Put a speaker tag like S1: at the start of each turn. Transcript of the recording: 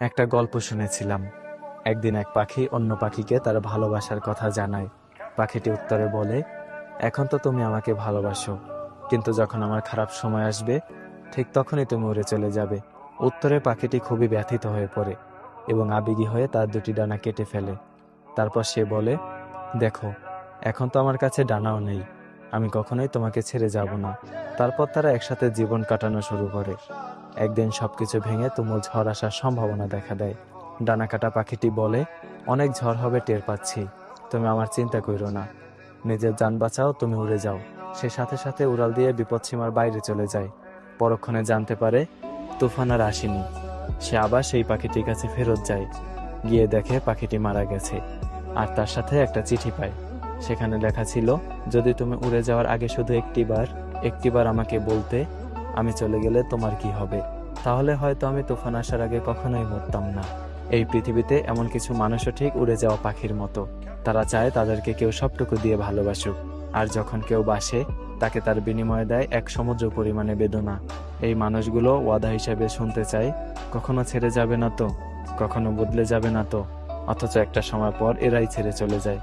S1: একটা গল্প শুনেছিলাম। একদিন এক পাখি অন্য পাখিকে তার ভালোবাসার কথা জানায়। পাখিটি উত্তরে বলে, এখন তো তুমি আমাকে ভালোবাসো, কিন্তু যখন আমার খারাপ সময় আসবে ঠিক তখনই তুমি উড়ে চলে যাবে। উত্তরে পাখিটি খুবই ব্যথিত হয়ে পড়ে এবং আবেগী হয়ে তার দুটি ডানা কেটে ফেলে। তারপর সে বলে, দেখো, এখন তো আমার কাছে ডানাও নেই, আমি কখনোই তোমাকে ছেড়ে যাব না। তারপর তারা একসাথে জীবন কাটানো শুরু করে। একদিন সবকিছু ভেঙে তুমুল ঝড় আসার সম্ভাবনা দেখা দেয়। ডানা কাটা পাখিটি বলে, অনেক ঝড় হবে টের পাচ্ছি, তুমি আমার চিন্তা কইরো না, নিজের যান বাঁচাও, তুমি উড়ে যাও। সে সাথে সাথে উড়াল দিয়ে বিপদসীমার বাইরে চলে যায়। পরক্ষণে জানতে পারে তুফান আর আসেনি। সে আবার সেই পাখিটির কাছে ফেরত যায়। গিয়ে দেখে পাখিটি মারা গেছে, আর তার সাথে একটা চিঠি পায়। সেখানে লেখা ছিল, যদি তুমি উড়ে যাওয়ার আগে শুধু একটিবার আমাকে বলতে, আমি চলে গেলে তোমার কি হবে, তাহলে হয়তো আমি তুফান আসার আগে কখনোই মরতাম না। এই পৃথিবীতে এমন কিছু মানুষও ঠিক উড়ে যাওয়া পাখির মতো। তারা চায় তাদেরকে কেউ সবটুকু দিয়ে ভালোবাসুক, আর যখন কেউ বাসে তাকে তার বিনিময়ে দেয় এক সমুদ্র পরিমাণে বেদনা। এই মানুষগুলো ওয়াদা হিসেবে শুনতে চায়, কখনো ছেড়ে যাবে না তো, কখনো বদলে যাবে না তো, অথচ একটা সময় পর এরাই ছেড়ে চলে যায়।